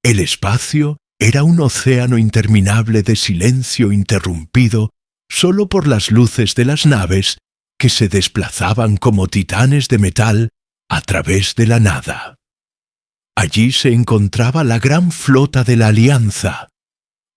El espacio era un océano interminable de silencio interrumpido solo por las luces de las naves que se desplazaban como titanes de metal a través de la nada. Allí se encontraba la gran flota de la Alianza,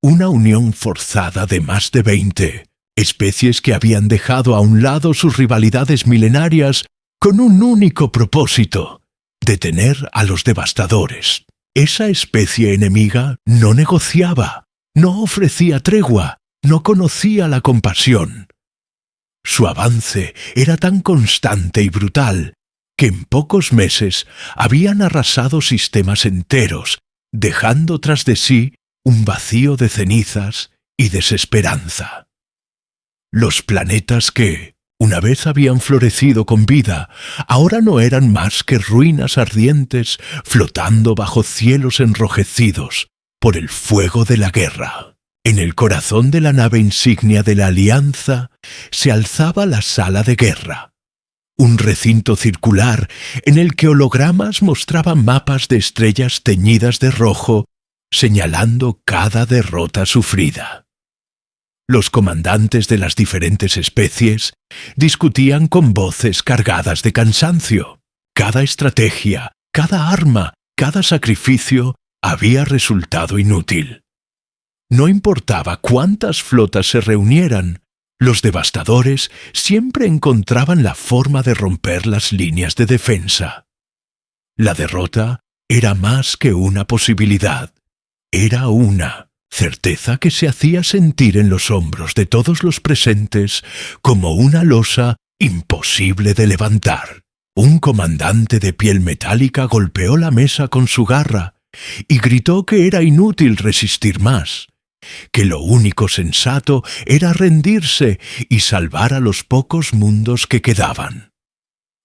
una unión forzada de más de 20 especies que habían dejado a un lado sus rivalidades milenarias con un único propósito: detener a los devastadores. Esa especie enemiga no negociaba, no ofrecía tregua, no conocía la compasión. Su avance era tan constante y brutal que en pocos meses habían arrasado sistemas enteros, dejando tras de sí un vacío de cenizas y desesperanza. Los planetas que, una vez habían florecido con vida, ahora no eran más que ruinas ardientes flotando bajo cielos enrojecidos por el fuego de la guerra. En el corazón de la nave insignia de la Alianza se alzaba la sala de guerra, un recinto circular en el que hologramas mostraban mapas de estrellas teñidas de rojo, señalando cada derrota sufrida. Los comandantes de las diferentes especies discutían con voces cargadas de cansancio. Cada estrategia, cada arma, cada sacrificio había resultado inútil. No importaba cuántas flotas se reunieran, los devastadores siempre encontraban la forma de romper las líneas de defensa. La derrota era más que una posibilidad, era una certeza que se hacía sentir en los hombros de todos los presentes como una losa imposible de levantar. Un comandante de piel metálica golpeó la mesa con su garra y gritó que era inútil resistir más, que lo único sensato era rendirse y salvar a los pocos mundos que quedaban.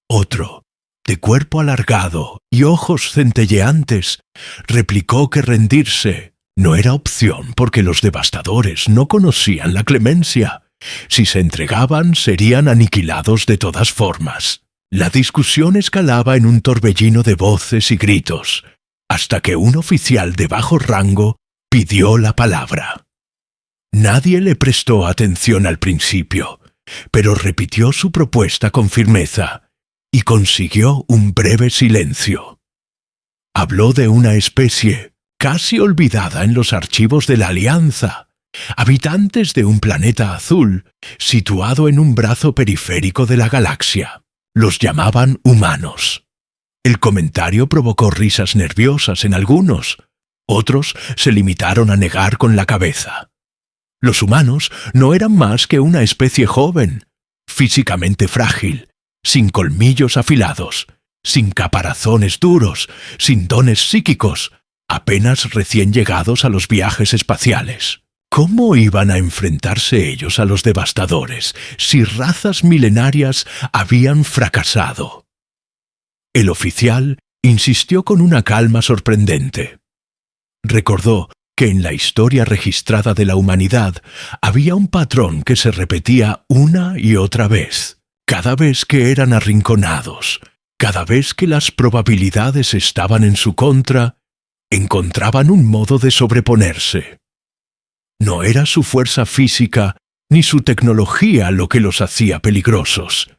Otro, de cuerpo alargado y ojos centelleantes, replicó que rendirse no era opción porque los devastadores no conocían la clemencia. Si se entregaban, serían aniquilados de todas formas. La discusión escalaba en un torbellino de voces y gritos, hasta que un oficial de bajo rango pidió la palabra. Nadie le prestó atención al principio, pero repitió su propuesta con firmeza y consiguió un breve silencio. Habló de una especie casi olvidada en los archivos de la Alianza, habitantes de un planeta azul situado en un brazo periférico de la galaxia. Los llamaban humanos. El comentario provocó risas nerviosas en algunos. Otros se limitaron a negar con la cabeza. Los humanos no eran más que una especie joven, físicamente frágil, sin colmillos afilados, sin caparazones duros, sin dones psíquicos, apenas recién llegados a los viajes espaciales. ¿Cómo iban a enfrentarse ellos a los devastadores si razas milenarias habían fracasado? El oficial insistió con una calma sorprendente. Recordó que en la historia registrada de la humanidad había un patrón que se repetía una y otra vez. Cada vez que eran arrinconados, cada vez que las probabilidades estaban en su contra, encontraban un modo de sobreponerse. No era su fuerza física ni su tecnología lo que los hacía peligrosos.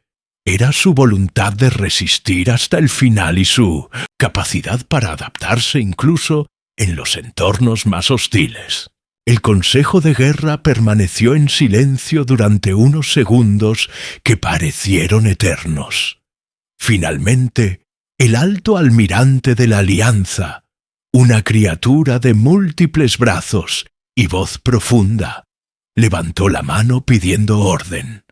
Era su voluntad de resistir hasta el final y su capacidad para adaptarse incluso en los entornos más hostiles. El Consejo de Guerra permaneció en silencio durante unos segundos que parecieron eternos. Finalmente, el alto almirante de la Alianza, una criatura de múltiples brazos y voz profunda, levantó la mano pidiendo orden.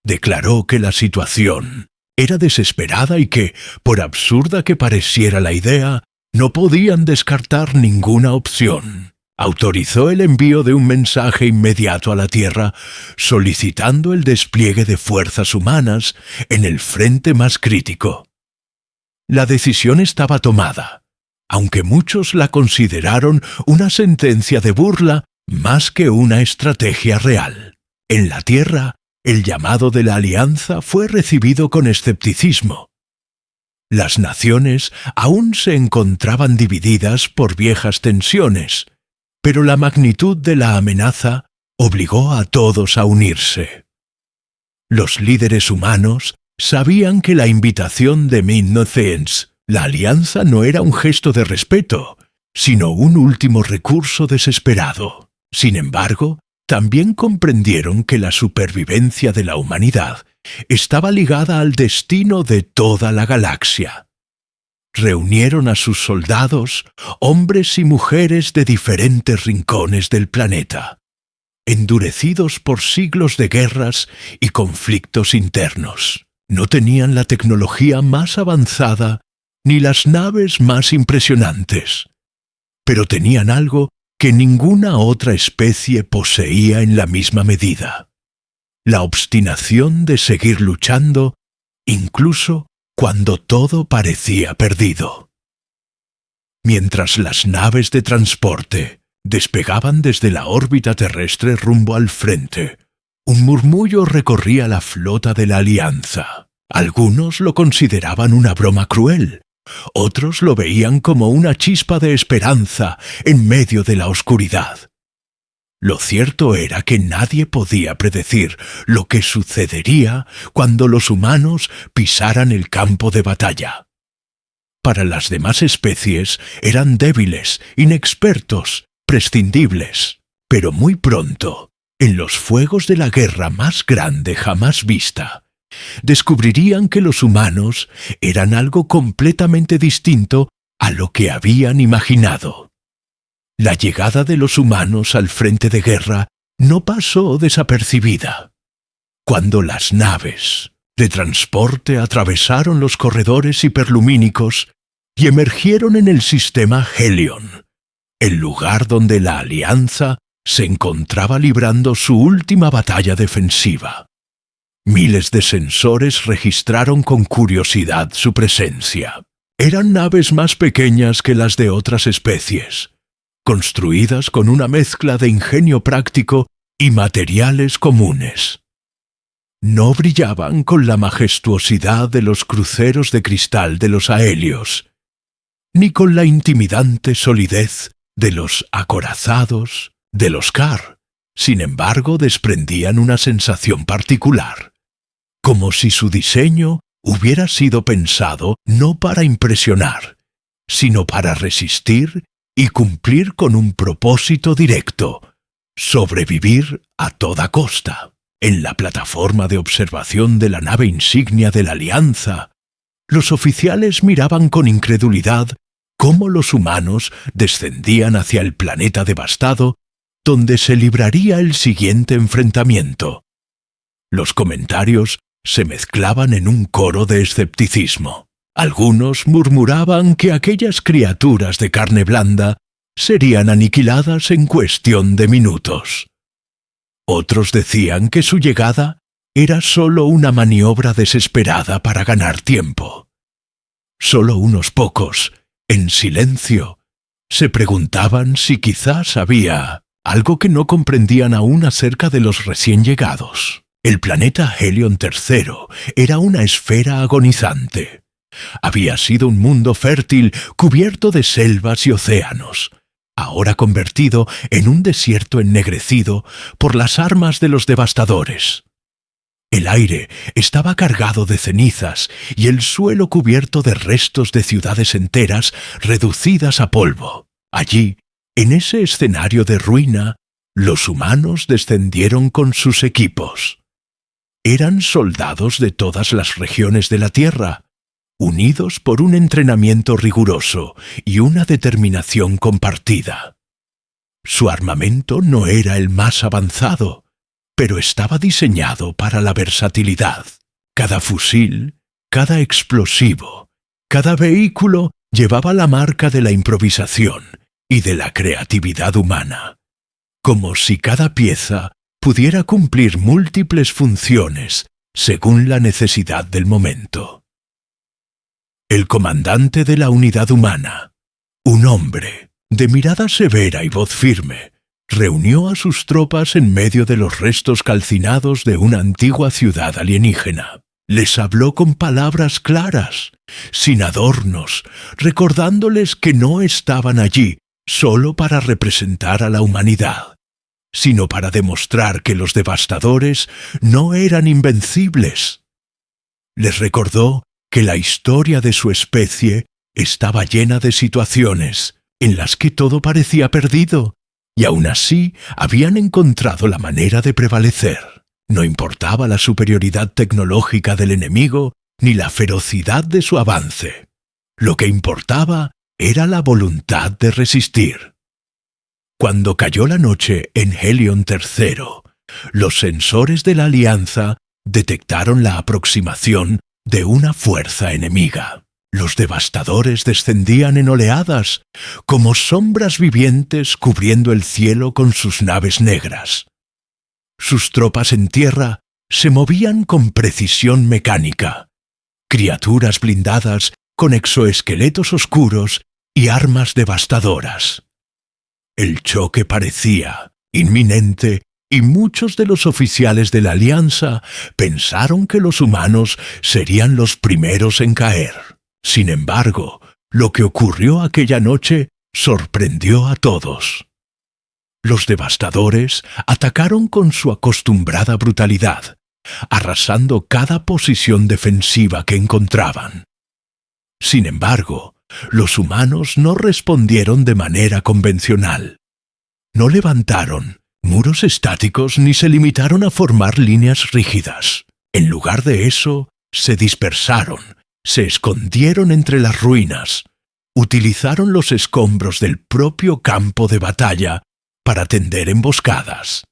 Declaró que la situación era desesperada y que, por absurda que pareciera la idea, no podían descartar ninguna opción. Autorizó el envío de un mensaje inmediato a la Tierra solicitando el despliegue de fuerzas humanas en el frente más crítico. La decisión estaba tomada, aunque muchos la consideraron una sentencia de burla más que una estrategia real. En la Tierra, el llamado de la Alianza fue recibido con escepticismo. Las naciones aún se encontraban divididas por viejas tensiones, pero la magnitud de la amenaza obligó a todos a unirse. Los líderes humanos sabían que la invitación de Midnothians, la alianza, no era un gesto de respeto, sino un último recurso desesperado. Sin embargo, también comprendieron que la supervivencia de la humanidad estaba ligada al destino de toda la galaxia. Reunieron a sus soldados, hombres y mujeres de diferentes rincones del planeta, endurecidos por siglos de guerras y conflictos internos. No tenían la tecnología más avanzada ni las naves más impresionantes, pero tenían algo que ninguna otra especie poseía en la misma medida: la obstinación de seguir luchando, incluso cuando todo parecía perdido. Mientras las naves de transporte despegaban desde la órbita terrestre rumbo al frente, un murmullo recorría la flota de la Alianza. Algunos lo consideraban una broma cruel, otros lo veían como una chispa de esperanza en medio de la oscuridad. Lo cierto era que nadie podía predecir lo que sucedería cuando los humanos pisaran el campo de batalla. Para las demás especies eran débiles, inexpertos, prescindibles. Pero muy pronto, en los fuegos de la guerra más grande jamás vista, descubrirían que los humanos eran algo completamente distinto a lo que habían imaginado. La llegada de los humanos al frente de guerra no pasó desapercibida. Cuando las naves de transporte atravesaron los corredores hiperlumínicos y emergieron en el sistema Helion, el lugar donde la Alianza se encontraba librando su última batalla defensiva, miles de sensores registraron con curiosidad su presencia. Eran naves más pequeñas que las de otras especies, construidas con una mezcla de ingenio práctico y materiales comunes. No brillaban con la majestuosidad de los cruceros de cristal de los Aelios, ni con la intimidante solidez de los acorazados de los Kar. Sin embargo, desprendían una sensación particular, como si su diseño hubiera sido pensado no para impresionar, sino para resistir y cumplir con un propósito directo: sobrevivir a toda costa. En la plataforma de observación de la nave insignia de la Alianza, los oficiales miraban con incredulidad cómo los humanos descendían hacia el planeta devastado donde se libraría el siguiente enfrentamiento. Los comentarios se mezclaban en un coro de escepticismo. Algunos murmuraban que aquellas criaturas de carne blanda serían aniquiladas en cuestión de minutos. Otros decían que su llegada era solo una maniobra desesperada para ganar tiempo. Solo unos pocos, en silencio, se preguntaban si quizás había algo que no comprendían aún acerca de los recién llegados. El planeta Helion III era una esfera agonizante. Había sido un mundo fértil cubierto de selvas y océanos, ahora convertido en un desierto ennegrecido por las armas de los devastadores. El aire estaba cargado de cenizas y el suelo cubierto de restos de ciudades enteras reducidas a polvo. Allí, en ese escenario de ruina, los humanos descendieron con sus equipos. Eran soldados de todas las regiones de la Tierra, unidos por un entrenamiento riguroso y una determinación compartida. Su armamento no era el más avanzado, pero estaba diseñado para la versatilidad. Cada fusil, cada explosivo, cada vehículo llevaba la marca de la improvisación y de la creatividad humana, como si cada pieza pudiera cumplir múltiples funciones según la necesidad del momento. El comandante de la unidad humana, un hombre de mirada severa y voz firme, reunió a sus tropas en medio de los restos calcinados de una antigua ciudad alienígena. Les habló con palabras claras, sin adornos, recordándoles que no estaban allí solo para representar a la humanidad, sino para demostrar que los devastadores no eran invencibles. Les recordó que la historia de su especie estaba llena de situaciones en las que todo parecía perdido, y aún así habían encontrado la manera de prevalecer. No importaba la superioridad tecnológica del enemigo ni la ferocidad de su avance. Lo que importaba era la voluntad de resistir. Cuando cayó la noche en Helion III, los sensores de la Alianza detectaron la aproximación de una fuerza enemiga. Los devastadores descendían en oleadas, como sombras vivientes cubriendo el cielo con sus naves negras. Sus tropas en tierra se movían con precisión mecánica. Criaturas blindadas con exoesqueletos oscuros y armas devastadoras. El choque parecía inminente y muchos de los oficiales de la Alianza pensaron que los humanos serían los primeros en caer. Sin embargo, lo que ocurrió aquella noche sorprendió a todos. Los devastadores atacaron con su acostumbrada brutalidad, arrasando cada posición defensiva que encontraban. Sin embargo, los humanos no respondieron de manera convencional. No levantaron muros estáticos ni se limitaron a formar líneas rígidas. En lugar de eso, se dispersaron, se escondieron entre las ruinas, utilizaron los escombros del propio campo de batalla para tender emboscadas.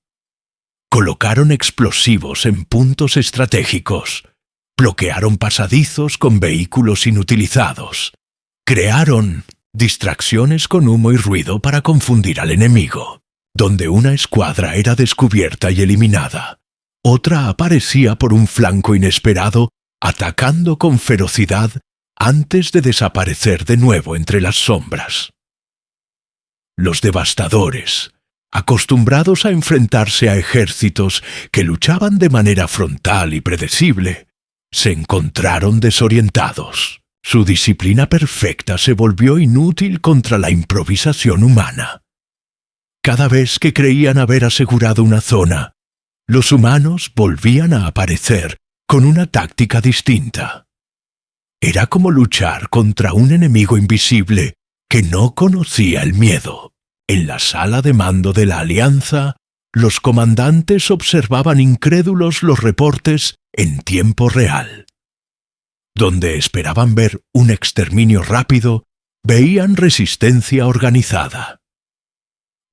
Colocaron explosivos en puntos estratégicos, bloquearon pasadizos con vehículos inutilizados, crearon distracciones con humo y ruido para confundir al enemigo. Donde una escuadra era descubierta y eliminada, otra aparecía por un flanco inesperado, atacando con ferocidad antes de desaparecer de nuevo entre las sombras. Los devastadores, acostumbrados a enfrentarse a ejércitos que luchaban de manera frontal y predecible, se encontraron desorientados. Su disciplina perfecta se volvió inútil contra la improvisación humana. Cada vez que creían haber asegurado una zona, los humanos volvían a aparecer con una táctica distinta. Era como luchar contra un enemigo invisible que no conocía el miedo. En la sala de mando de la Alianza, los comandantes observaban incrédulos los reportes en tiempo real. Donde esperaban ver un exterminio rápido, veían resistencia organizada.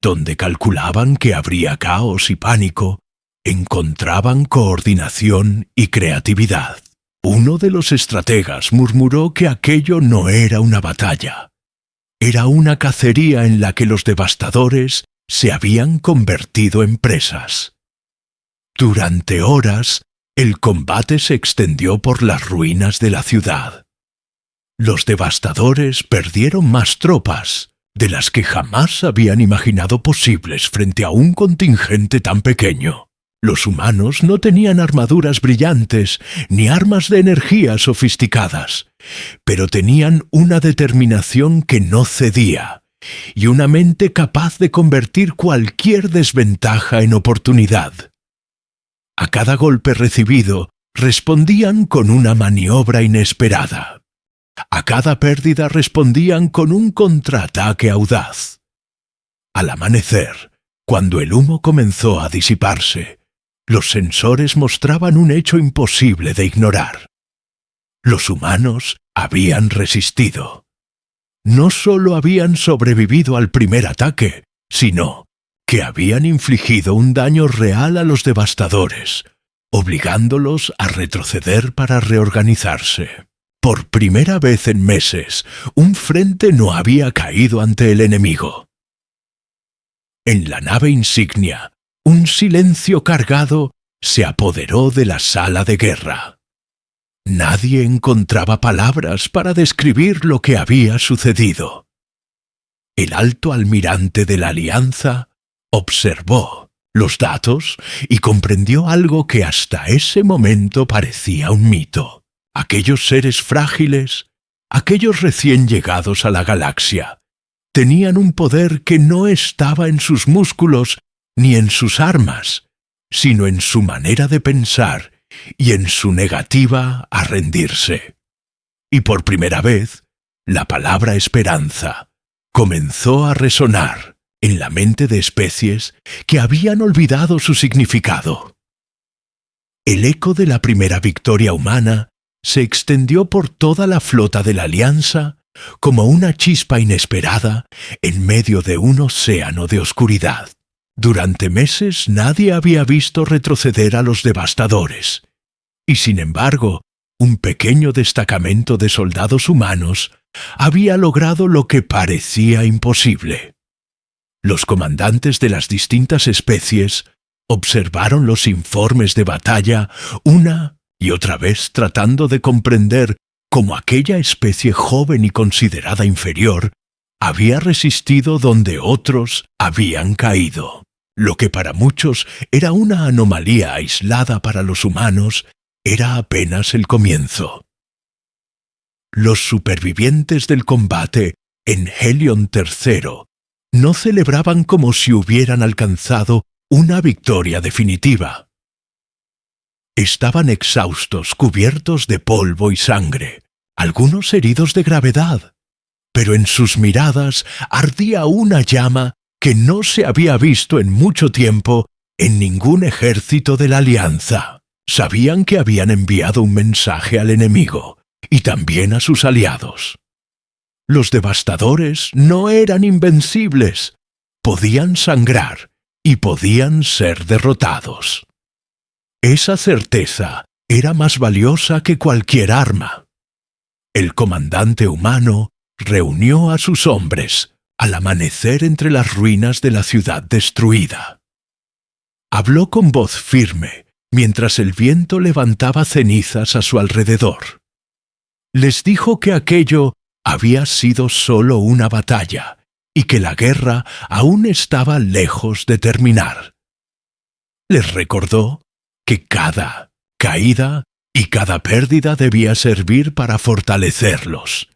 Donde calculaban que habría caos y pánico, encontraban coordinación y creatividad. Uno de los estrategas murmuró que aquello no era una batalla. Era una cacería en la que los devastadores se habían convertido en presas. Durante horas, el combate se extendió por las ruinas de la ciudad. Los devastadores perdieron más tropas de las que jamás habían imaginado posibles frente a un contingente tan pequeño. Los humanos no tenían armaduras brillantes ni armas de energía sofisticadas, pero tenían una determinación que no cedía y una mente capaz de convertir cualquier desventaja en oportunidad. A cada golpe recibido, respondían con una maniobra inesperada. A cada pérdida respondían con un contraataque audaz. Al amanecer, cuando el humo comenzó a disiparse, los sensores mostraban un hecho imposible de ignorar. Los humanos habían resistido. No solo habían sobrevivido al primer ataque, sino que habían infligido un daño real a los devastadores, obligándolos a retroceder para reorganizarse. Por primera vez en meses, un frente no había caído ante el enemigo. En la nave insignia, un silencio cargado se apoderó de la sala de guerra. Nadie encontraba palabras para describir lo que había sucedido. El alto almirante de la Alianza observó los datos y comprendió algo que hasta ese momento parecía un mito. Aquellos seres frágiles, aquellos recién llegados a la galaxia, tenían un poder que no estaba en sus músculos ni en sus armas, sino en su manera de pensar y en su negativa a rendirse. Y por primera vez, la palabra esperanza comenzó a resonar en la mente de especies que habían olvidado su significado. El eco de la primera victoria humana se extendió por toda la flota de la Alianza como una chispa inesperada en medio de un océano de oscuridad. Durante meses nadie había visto retroceder a los devastadores, y sin embargo, un pequeño destacamento de soldados humanos había logrado lo que parecía imposible. Los comandantes de las distintas especies observaron los informes de batalla una y otra vez tratando de comprender cómo aquella especie joven y considerada inferior había resistido donde otros habían caído. Lo que para muchos era una anomalía aislada para los humanos era apenas el comienzo. Los supervivientes del combate en Helion III no celebraban como si hubieran alcanzado una victoria definitiva. Estaban exhaustos, cubiertos de polvo y sangre, algunos heridos de gravedad, pero en sus miradas ardía una llama que no se había visto en mucho tiempo en ningún ejército de la Alianza. Sabían que habían enviado un mensaje al enemigo y también a sus aliados. Los devastadores no eran invencibles, podían sangrar y podían ser derrotados. Esa certeza era más valiosa que cualquier arma. El comandante humano reunió a sus hombres al amanecer entre las ruinas de la ciudad destruida. Habló con voz firme mientras el viento levantaba cenizas a su alrededor. Les dijo que aquello había sido solo una batalla y que la guerra aún estaba lejos de terminar. Les recordó que cada caída y cada pérdida debía servir para fortalecerlos,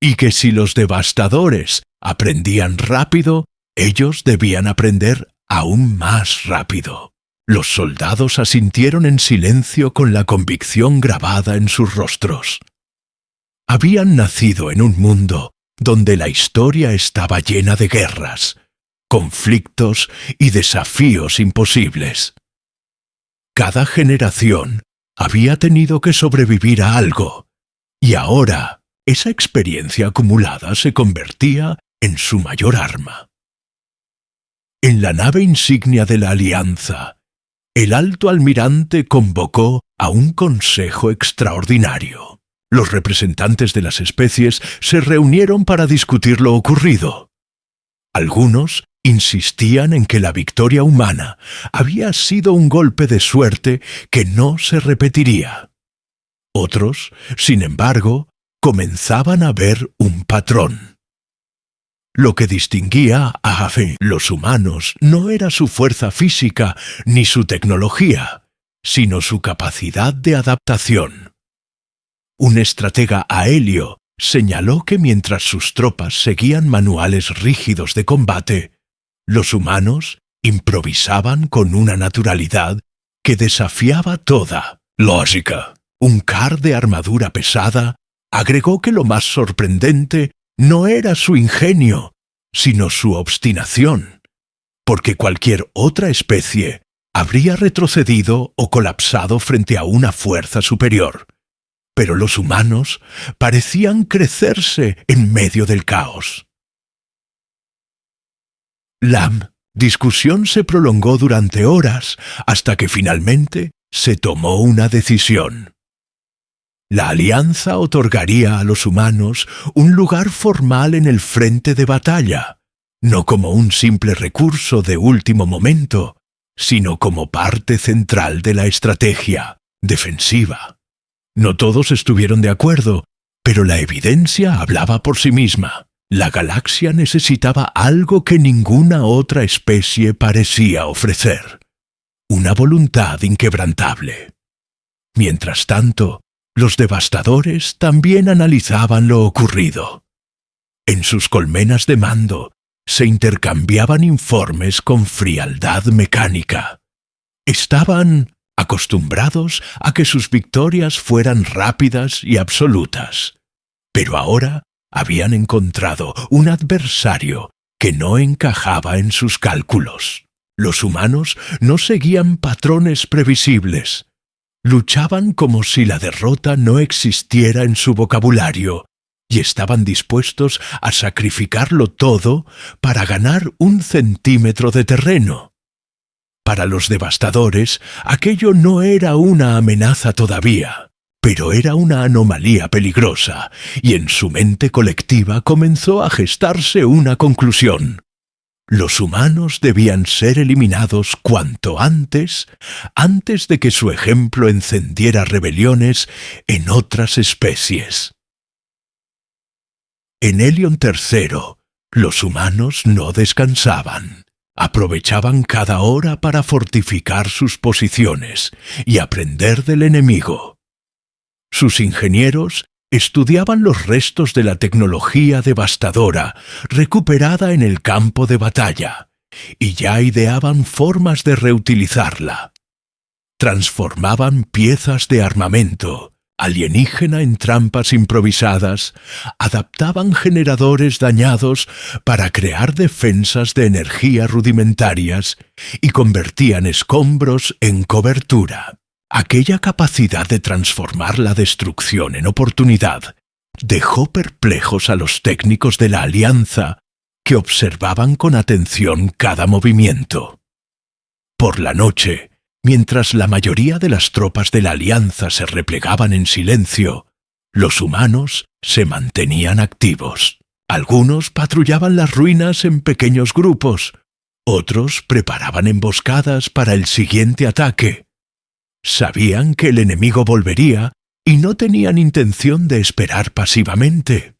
y que si los devastadores aprendían rápido, ellos debían aprender aún más rápido. Los soldados asintieron en silencio con la convicción grabada en sus rostros. Habían nacido en un mundo donde la historia estaba llena de guerras, conflictos y desafíos imposibles. Cada generación había tenido que sobrevivir a algo, y ahora esa experiencia acumulada se convertía en su mayor arma. En la nave insignia de la Alianza, el alto almirante convocó a un consejo extraordinario. Los representantes de las especies se reunieron para discutir lo ocurrido. Algunos insistían en que la victoria humana había sido un golpe de suerte que no se repetiría. Otros, sin embargo, comenzaban a ver un patrón. Lo que distinguía a los humanos no era su fuerza física ni su tecnología, sino su capacidad de adaptación. Un estratega aéleo señaló que mientras sus tropas seguían manuales rígidos de combate, los humanos improvisaban con una naturalidad que desafiaba toda lógica. Un Kar de armadura pesada agregó que lo más sorprendente no era su ingenio, sino su obstinación, porque cualquier otra especie habría retrocedido o colapsado frente a una fuerza superior. Pero los humanos parecían crecerse en medio del caos. La discusión se prolongó durante horas hasta que finalmente se tomó una decisión. La Alianza otorgaría a los humanos un lugar formal en el frente de batalla, no como un simple recurso de último momento, sino como parte central de la estrategia defensiva. No todos estuvieron de acuerdo, pero la evidencia hablaba por sí misma. La galaxia necesitaba algo que ninguna otra especie parecía ofrecer: una voluntad inquebrantable. Mientras tanto, los devastadores también analizaban lo ocurrido. En sus colmenas de mando se intercambiaban informes con frialdad mecánica. Estaban acostumbrados a que sus victorias fueran rápidas y absolutas, pero ahora habían encontrado un adversario que no encajaba en sus cálculos. Los humanos no seguían patrones previsibles. Luchaban como si la derrota no existiera en su vocabulario y estaban dispuestos a sacrificarlo todo para ganar un centímetro de terreno. Para los devastadores, aquello no era una amenaza todavía, pero era una anomalía peligrosa, y en su mente colectiva comenzó a gestarse una conclusión: los humanos debían ser eliminados cuanto antes de que su ejemplo encendiera rebeliones en otras especies. En Helion III, los humanos no descansaban. Aprovechaban cada hora para fortificar sus posiciones y aprender del enemigo. Sus ingenieros estudiaban los restos de la tecnología devastadora recuperada en el campo de batalla, y ya ideaban formas de reutilizarla. Transformaban piezas de armamento alienígena en trampas improvisadas, adaptaban generadores dañados para crear defensas de energía rudimentarias y convertían escombros en cobertura. Aquella capacidad de transformar la destrucción en oportunidad dejó perplejos a los técnicos de la Alianza, que observaban con atención cada movimiento. Por la noche, mientras la mayoría de las tropas de la Alianza se replegaban en silencio, los humanos se mantenían activos. Algunos patrullaban las ruinas en pequeños grupos, otros preparaban emboscadas para el siguiente ataque. Sabían que el enemigo volvería y no tenían intención de esperar pasivamente.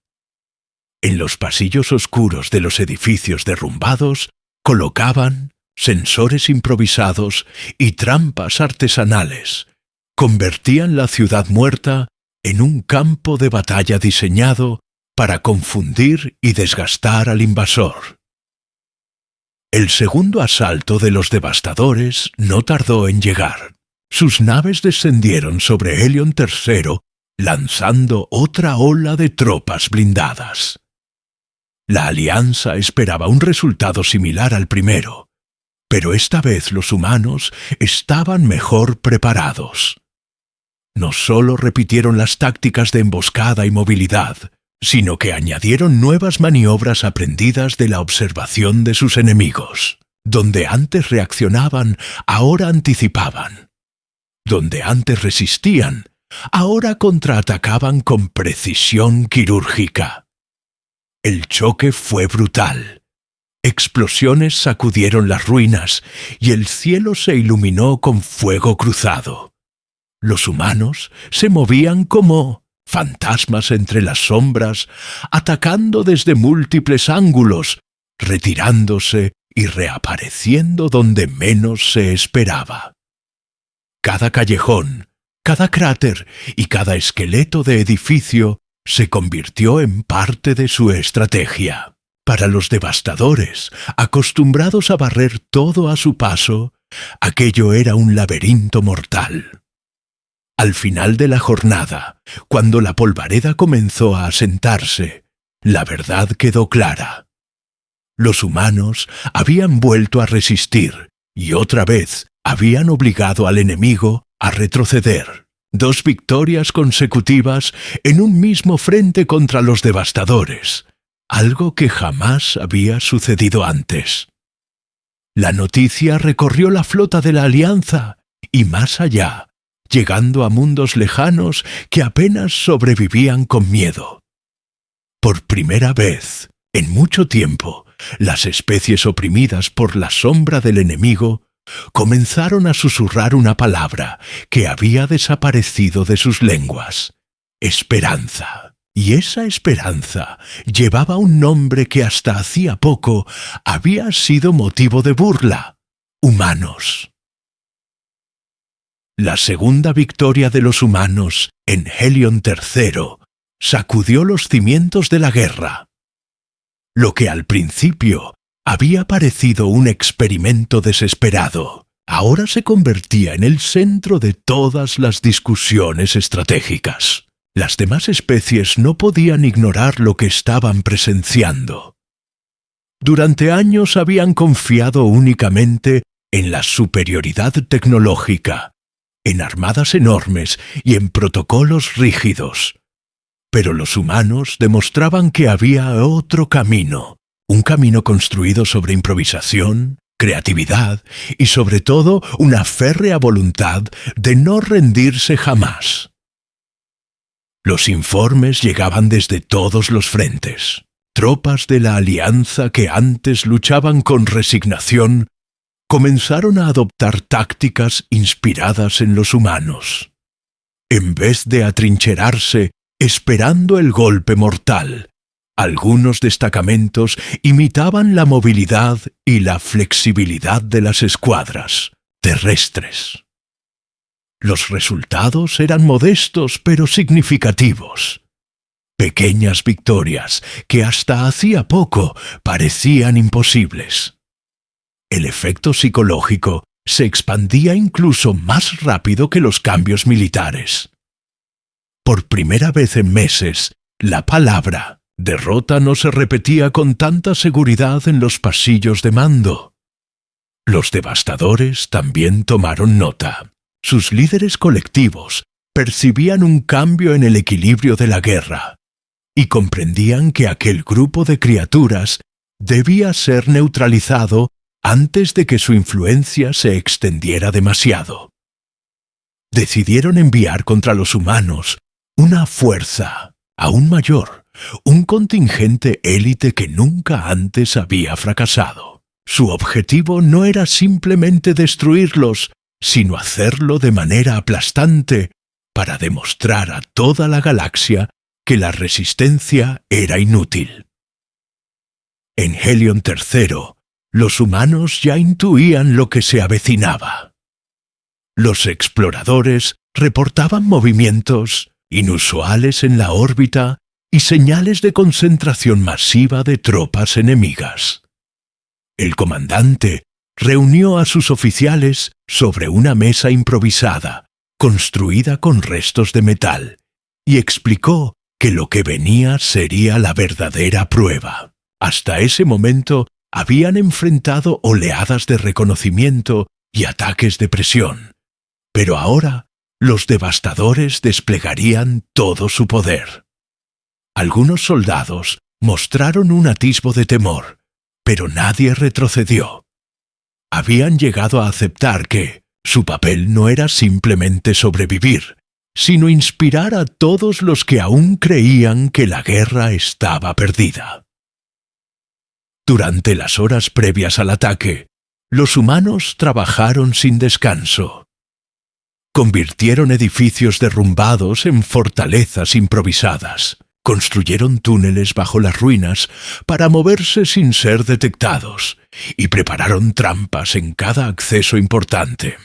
En los pasillos oscuros de los edificios derrumbados colocaban sensores improvisados y trampas artesanales. Convertían la ciudad muerta en un campo de batalla diseñado para confundir y desgastar al invasor. El segundo asalto de los devastadores no tardó en llegar. Sus naves descendieron sobre Helion III, lanzando otra ola de tropas blindadas. La Alianza esperaba un resultado similar al primero, pero esta vez los humanos estaban mejor preparados. No solo repitieron las tácticas de emboscada y movilidad, sino que añadieron nuevas maniobras aprendidas de la observación de sus enemigos. Donde antes reaccionaban, ahora anticipaban. Donde antes resistían, ahora contraatacaban con precisión quirúrgica. El choque fue brutal. Explosiones sacudieron las ruinas y el cielo se iluminó con fuego cruzado. Los humanos se movían como fantasmas entre las sombras, atacando desde múltiples ángulos, retirándose y reapareciendo donde menos se esperaba. Cada callejón, cada cráter y cada esqueleto de edificio se convirtió en parte de su estrategia. Para los devastadores, acostumbrados a barrer todo a su paso, aquello era un laberinto mortal. Al final de la jornada, cuando la polvareda comenzó a asentarse, la verdad quedó clara. Los humanos habían vuelto a resistir y otra vez habían obligado al enemigo a retroceder. 2 victorias consecutivas en un mismo frente contra los devastadores, algo que jamás había sucedido antes. La noticia recorrió la flota de la Alianza y más allá, llegando a mundos lejanos que apenas sobrevivían con miedo. Por primera vez, en mucho tiempo, las especies oprimidas por la sombra del enemigo comenzaron a susurrar una palabra que había desaparecido de sus lenguas: esperanza. Y esa esperanza llevaba un nombre que hasta hacía poco había sido motivo de burla: humanos. La segunda victoria de los humanos en Helion III sacudió los cimientos de la guerra. Lo que al principio había parecido un experimento desesperado, ahora se convertía en el centro de todas las discusiones estratégicas. Las demás especies no podían ignorar lo que estaban presenciando. Durante años habían confiado únicamente en la superioridad tecnológica, en armadas enormes y en protocolos rígidos. Pero los humanos demostraban que había otro camino, un camino construido sobre improvisación, creatividad y sobre todo una férrea voluntad de no rendirse jamás. Los informes llegaban desde todos los frentes. Tropas de la Alianza que antes luchaban con resignación comenzaron a adoptar tácticas inspiradas en los humanos. En vez de atrincherarse esperando el golpe mortal, algunos destacamentos imitaban la movilidad y la flexibilidad de las escuadras terrestres. Los resultados eran modestos pero significativos. Pequeñas victorias que hasta hacía poco parecían imposibles. El efecto psicológico se expandía incluso más rápido que los cambios militares. Por primera vez en meses, la palabra derrota no se repetía con tanta seguridad en los pasillos de mando. Los devastadores también tomaron nota. Sus líderes colectivos percibían un cambio en el equilibrio de la guerra y comprendían que aquel grupo de criaturas debía ser neutralizado antes de que su influencia se extendiera demasiado. Decidieron enviar contra los humanos una fuerza aún mayor, un contingente élite que nunca antes había fracasado. Su objetivo no era simplemente destruirlos, sino hacerlo de manera aplastante para demostrar a toda la galaxia que la resistencia era inútil. En Helion III, los humanos ya intuían lo que se avecinaba. Los exploradores reportaban movimientos inusuales en la órbita y señales de concentración masiva de tropas enemigas. El comandante reunió a sus oficiales sobre una mesa improvisada, construida con restos de metal, y explicó que lo que venía sería la verdadera prueba. Hasta ese momento habían enfrentado oleadas de reconocimiento y ataques de presión, pero ahora los devastadores desplegarían todo su poder. Algunos soldados mostraron un atisbo de temor, pero nadie retrocedió. Habían llegado a aceptar que su papel no era simplemente sobrevivir, sino inspirar a todos los que aún creían que la guerra estaba perdida. Durante las horas previas al ataque, los humanos trabajaron sin descanso. Convirtieron edificios derrumbados en fortalezas improvisadas. Construyeron túneles bajo las ruinas para moverse sin ser detectados y prepararon trampas en cada acceso importante.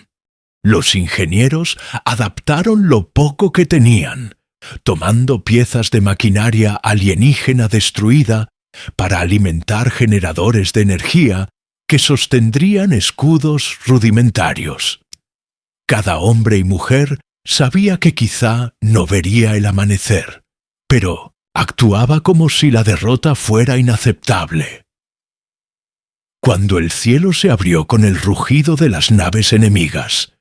Los ingenieros adaptaron lo poco que tenían, tomando piezas de maquinaria alienígena destruida para alimentar generadores de energía que sostendrían escudos rudimentarios. Cada hombre y mujer sabía que quizá no vería el amanecer, pero actuaba como si la derrota fuera inaceptable. Cuando el cielo se abrió con el rugido de las naves enemigas,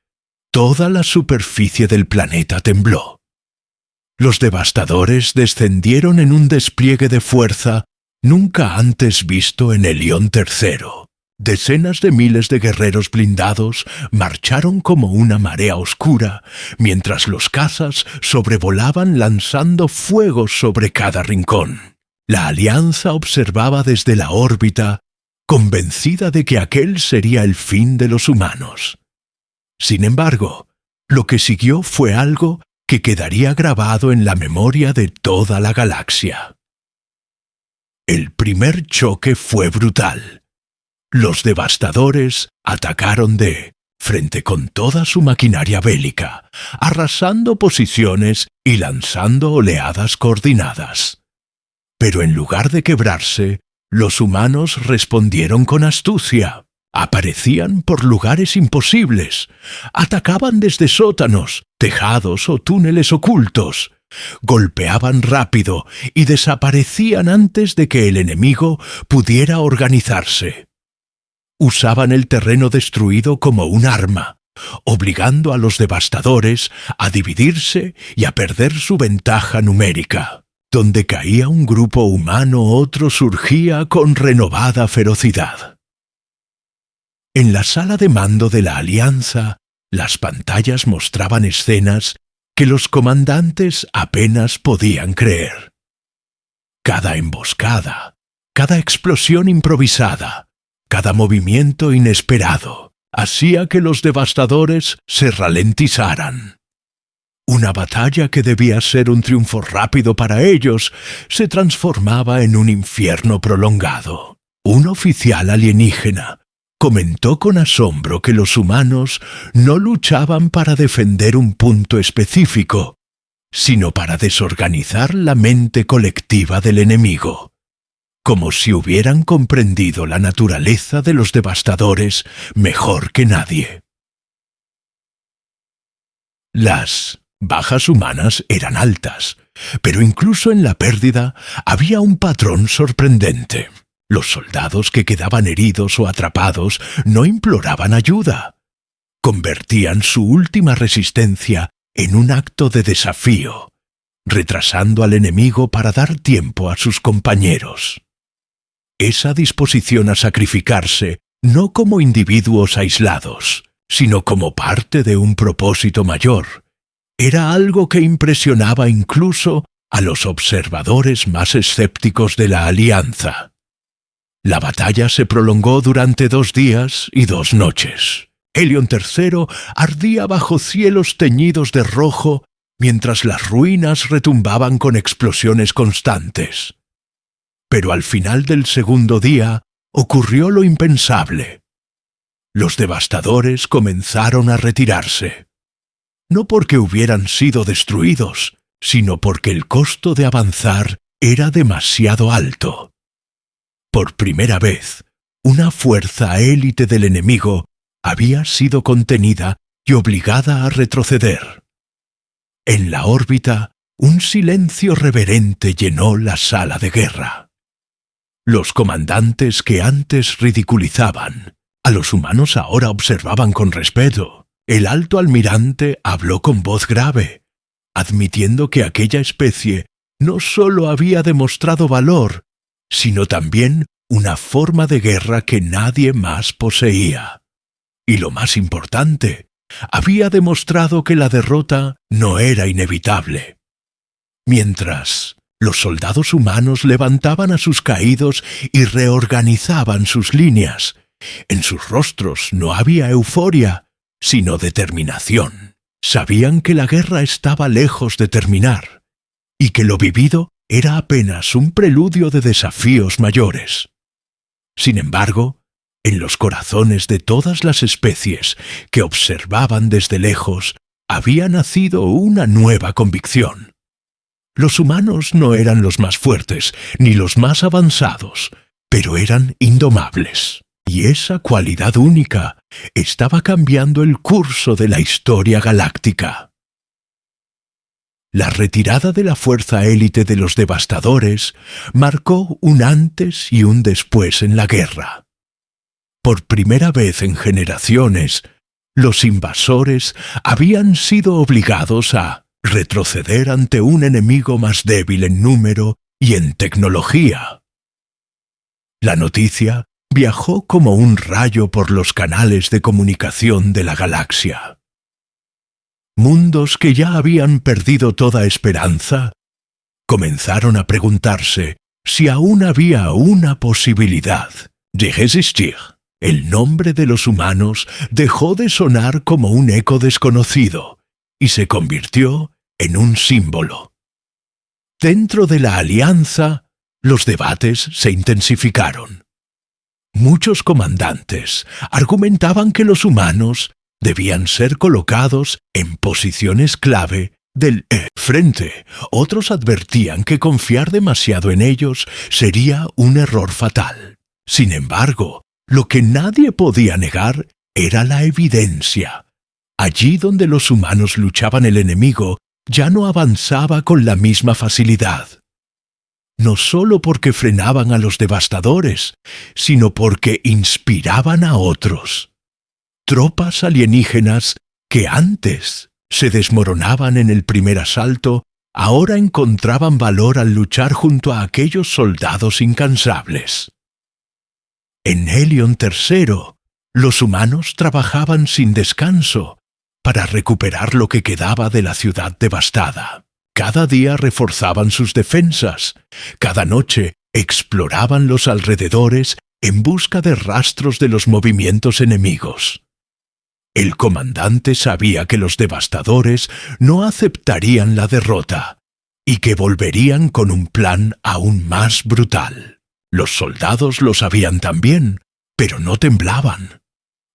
toda la superficie del planeta tembló. Los devastadores descendieron en un despliegue de fuerza nunca antes visto en Helion III. Decenas de miles de guerreros blindados marcharon como una marea oscura, mientras los cazas sobrevolaban lanzando fuegos sobre cada rincón. La Alianza observaba desde la órbita, convencida de que aquel sería el fin de los humanos. Sin embargo, lo que siguió fue algo que quedaría grabado en la memoria de toda la galaxia. El primer choque fue brutal. Los devastadores atacaron de frente con toda su maquinaria bélica, arrasando posiciones y lanzando oleadas coordinadas. Pero en lugar de quebrarse, los humanos respondieron con astucia. Aparecían por lugares imposibles, atacaban desde sótanos, tejados o túneles ocultos, golpeaban rápido y desaparecían antes de que el enemigo pudiera organizarse. Usaban el terreno destruido como un arma, obligando a los devastadores a dividirse y a perder su ventaja numérica. Donde caía un grupo humano, otro surgía con renovada ferocidad. En la sala de mando de la Alianza, las pantallas mostraban escenas que los comandantes apenas podían creer. Cada emboscada, cada explosión improvisada, cada movimiento inesperado, hacía que los devastadores se ralentizaran. Una batalla que debía ser un triunfo rápido para ellos se transformaba en un infierno prolongado. Un oficial alienígena comentó con asombro que los humanos no luchaban para defender un punto específico, sino para desorganizar la mente colectiva del enemigo, como si hubieran comprendido la naturaleza de los devastadores mejor que nadie. Las bajas humanas eran altas, pero incluso en la pérdida había un patrón sorprendente. Los soldados que quedaban heridos o atrapados no imploraban ayuda. Convertían su última resistencia en un acto de desafío, retrasando al enemigo para dar tiempo a sus compañeros. Esa disposición a sacrificarse no como individuos aislados, sino como parte de un propósito mayor, era algo que impresionaba incluso a los observadores más escépticos de la Alianza. La batalla se prolongó durante 2 días y 2 noches. Helion III ardía bajo cielos teñidos de rojo mientras las ruinas retumbaban con explosiones constantes. Pero al final del segundo día ocurrió lo impensable. Los devastadores comenzaron a retirarse. No porque hubieran sido destruidos, sino porque el costo de avanzar era demasiado alto. Por primera vez, una fuerza élite del enemigo había sido contenida y obligada a retroceder. En la órbita, un silencio reverente llenó la sala de guerra. Los comandantes que antes ridiculizaban, a los humanos ahora observaban con respeto. El alto almirante habló con voz grave, admitiendo que aquella especie no solo había demostrado valor, sino también una forma de guerra que nadie más poseía. Y lo más importante, había demostrado que la derrota no era inevitable. Mientras los soldados humanos levantaban a sus caídos y reorganizaban sus líneas, en sus rostros no había euforia, sino determinación. Sabían que la guerra estaba lejos de terminar, y que lo vivido era apenas un preludio de desafíos mayores. Sin embargo, en los corazones de todas las especies que observaban desde lejos, había nacido una nueva convicción. Los humanos no eran los más fuertes ni los más avanzados, pero eran indomables. Y esa cualidad única estaba cambiando el curso de la historia galáctica. La retirada de la fuerza élite de los devastadores marcó un antes y un después en la guerra. Por primera vez en generaciones, los invasores habían sido obligados a retroceder ante un enemigo más débil en número y en tecnología. La noticia viajó como un rayo por los canales de comunicación de la galaxia. Mundos que ya habían perdido toda esperanza comenzaron a preguntarse si aún había una posibilidad de resistir. El nombre de los humanos dejó de sonar como un eco desconocido y se convirtió en un símbolo. Dentro de la alianza, los debates se intensificaron. Muchos comandantes argumentaban que los humanos debían ser colocados en posiciones clave del frente. Otros advertían que confiar demasiado en ellos sería un error fatal. Sin embargo, lo que nadie podía negar era la evidencia. Allí donde los humanos luchaban, el enemigo ya no avanzaba con la misma facilidad. No solo porque frenaban a los devastadores, sino porque inspiraban a otros. Tropas alienígenas que antes se desmoronaban en el primer asalto, ahora encontraban valor al luchar junto a aquellos soldados incansables. En Helion III, los humanos trabajaban sin descanso para recuperar lo que quedaba de la ciudad devastada. Cada día reforzaban sus defensas, cada noche exploraban los alrededores en busca de rastros de los movimientos enemigos. El comandante sabía que los devastadores no aceptarían la derrota y que volverían con un plan aún más brutal. Los soldados lo sabían también, pero no temblaban.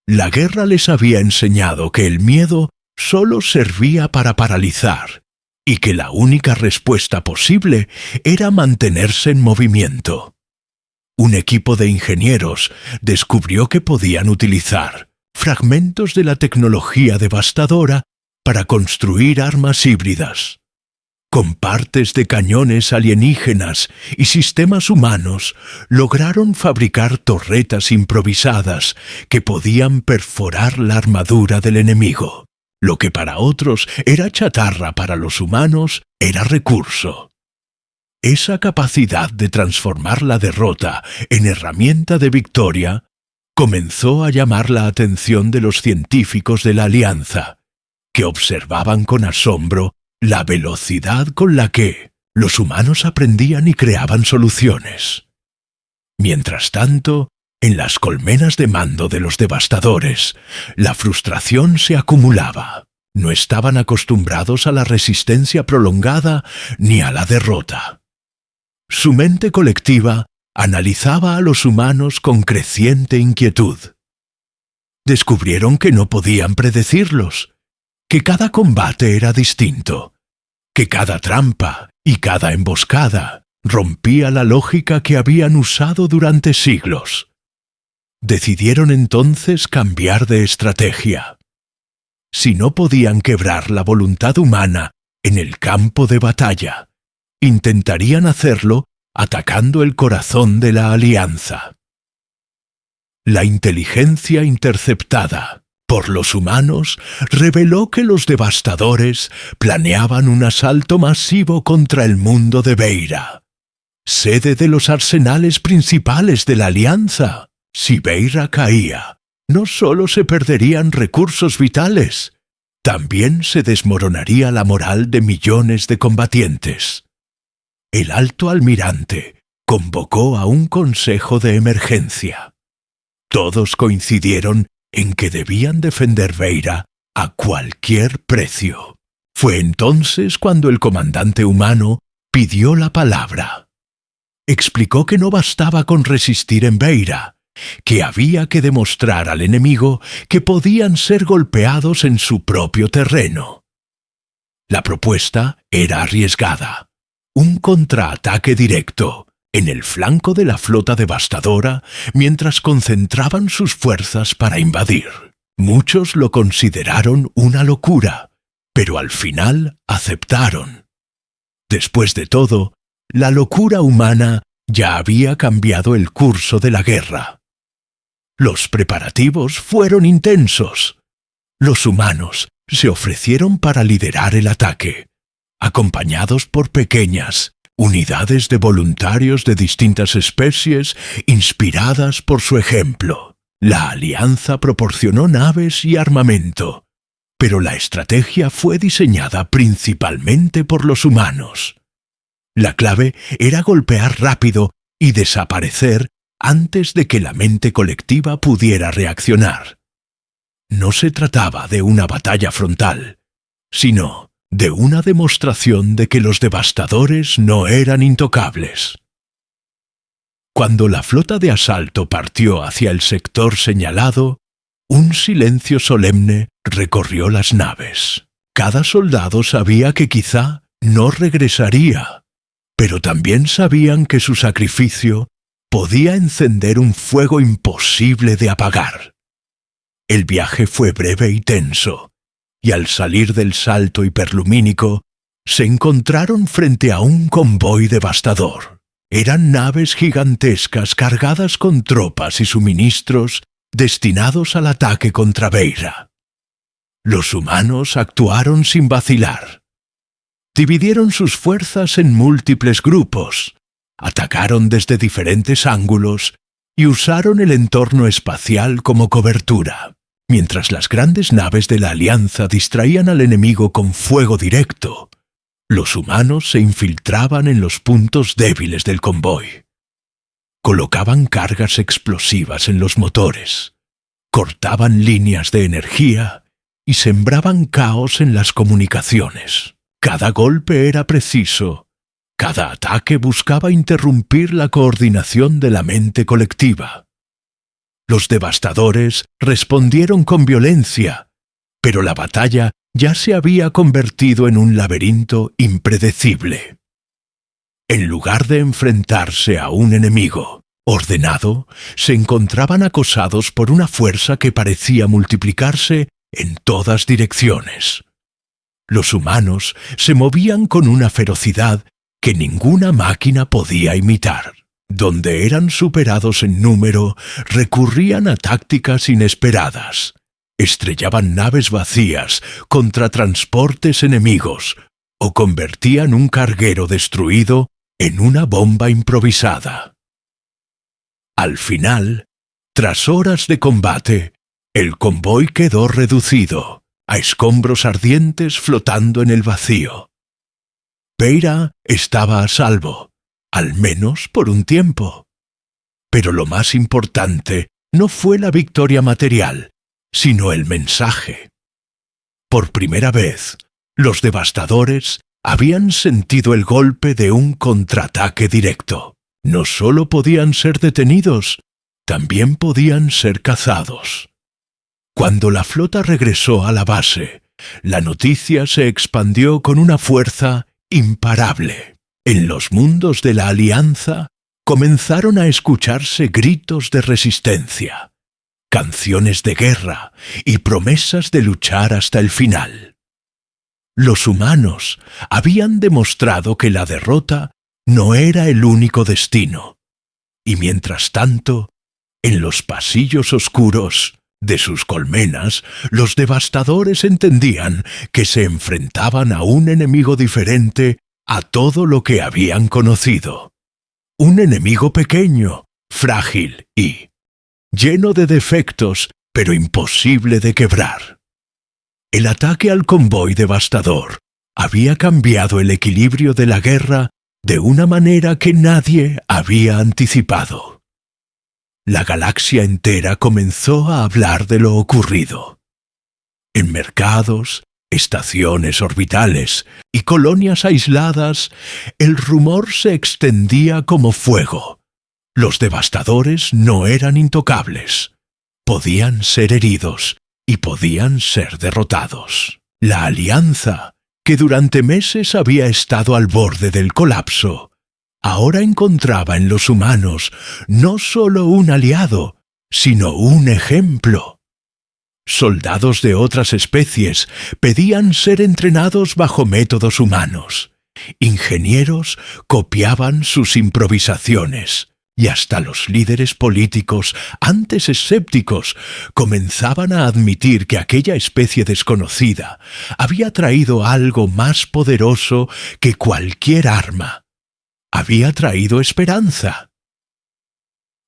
La guerra les había enseñado que el miedo solo servía para paralizar y que la única respuesta posible era mantenerse en movimiento. Un equipo de ingenieros descubrió que podían utilizar fragmentos de la tecnología devastadora para construir armas híbridas. Con partes de cañones alienígenas y sistemas humanos, lograron fabricar torretas improvisadas que podían perforar la armadura del enemigo. Lo que para otros era chatarra, para los humanos era recurso. Esa capacidad de transformar la derrota en herramienta de victoria comenzó a llamar la atención de los científicos de la Alianza, que observaban con asombro la velocidad con la que los humanos aprendían y creaban soluciones. Mientras tanto, en las colmenas de mando de los devastadores, la frustración se acumulaba. No estaban acostumbrados a la resistencia prolongada ni a la derrota. Su mente colectiva analizaba a los humanos con creciente inquietud. Descubrieron que no podían predecirlos, que cada combate era distinto, que cada trampa y cada emboscada rompía la lógica que habían usado durante siglos. Decidieron entonces cambiar de estrategia. Si no podían quebrar la voluntad humana en el campo de batalla, intentarían hacerlo atacando el corazón de la alianza. La inteligencia interceptada por los humanos reveló que los devastadores planeaban un asalto masivo contra el mundo de Beira, sede de los arsenales principales de la alianza. Si Beira caía, no solo se perderían recursos vitales, también se desmoronaría la moral de millones de combatientes. El alto almirante convocó a un consejo de emergencia. Todos coincidieron en que debían defender Beira a cualquier precio. Fue entonces cuando el comandante humano pidió la palabra. Explicó que no bastaba con resistir en Beira, que había que demostrar al enemigo que podían ser golpeados en su propio terreno. La propuesta era arriesgada. Un contraataque directo en el flanco de la flota devastadora mientras concentraban sus fuerzas para invadir. Muchos lo consideraron una locura, pero al final aceptaron. Después de todo, la locura humana ya había cambiado el curso de la guerra. Los preparativos fueron intensos. Los humanos se ofrecieron para liderar el ataque, acompañados por pequeñas unidades de voluntarios de distintas especies inspiradas por su ejemplo. La alianza proporcionó naves y armamento, pero la estrategia fue diseñada principalmente por los humanos. La clave era golpear rápido y desaparecer antes de que la mente colectiva pudiera reaccionar. No se trataba de una batalla frontal, sino de una demostración de que los devastadores no eran intocables. Cuando la flota de asalto partió hacia el sector señalado, un silencio solemne recorrió las naves. Cada soldado sabía que quizá no regresaría, pero también sabían que su sacrificio podía encender un fuego imposible de apagar. El viaje fue breve y tenso, y al salir del salto hiperlumínico, se encontraron frente a un convoy devastador. Eran naves gigantescas cargadas con tropas y suministros destinados al ataque contra Beira. Los humanos actuaron sin vacilar. Dividieron sus fuerzas en múltiples grupos, atacaron desde diferentes ángulos y usaron el entorno espacial como cobertura. Mientras las grandes naves de la Alianza distraían al enemigo con fuego directo, los humanos se infiltraban en los puntos débiles del convoy. Colocaban cargas explosivas en los motores, cortaban líneas de energía y sembraban caos en las comunicaciones. Cada golpe era preciso, cada ataque buscaba interrumpir la coordinación de la mente colectiva. Los devastadores respondieron con violencia, pero la batalla ya se había convertido en un laberinto impredecible. En lugar de enfrentarse a un enemigo ordenado, se encontraban acosados por una fuerza que parecía multiplicarse en todas direcciones. Los humanos se movían con una ferocidad que ninguna máquina podía imitar. Donde eran superados en número, recurrían a tácticas inesperadas. Estrellaban naves vacías contra transportes enemigos o convertían un carguero destruido en una bomba improvisada. Al final, tras horas de combate, el convoy quedó reducido a escombros ardientes flotando en el vacío. Beira estaba a salvo, al menos por un tiempo. Pero lo más importante no fue la victoria material, sino el mensaje. Por primera vez, los devastadores habían sentido el golpe de un contraataque directo. No solo podían ser detenidos, también podían ser cazados. Cuando la flota regresó a la base, la noticia se expandió con una fuerza imparable. En los mundos de la Alianza comenzaron a escucharse gritos de resistencia, canciones de guerra y promesas de luchar hasta el final. Los humanos habían demostrado que la derrota no era el único destino, y mientras tanto, en los pasillos oscuros de sus colmenas, los devastadores entendían que se enfrentaban a un enemigo diferente a todo lo que habían conocido. Un enemigo pequeño, frágil y lleno de defectos, pero imposible de quebrar. El ataque al convoy devastador había cambiado el equilibrio de la guerra de una manera que nadie había anticipado. La galaxia entera comenzó a hablar de lo ocurrido. En mercados, estaciones orbitales y colonias aisladas, el rumor se extendía como fuego. Los devastadores no eran intocables. Podían ser heridos y podían ser derrotados. La Alianza, que durante meses había estado al borde del colapso, ahora encontraba en los humanos no solo un aliado, sino un ejemplo. Soldados de otras especies pedían ser entrenados bajo métodos humanos. Ingenieros copiaban sus improvisaciones. Y hasta los líderes políticos, antes escépticos, comenzaban a admitir que aquella especie desconocida había traído algo más poderoso que cualquier arma. Había traído esperanza.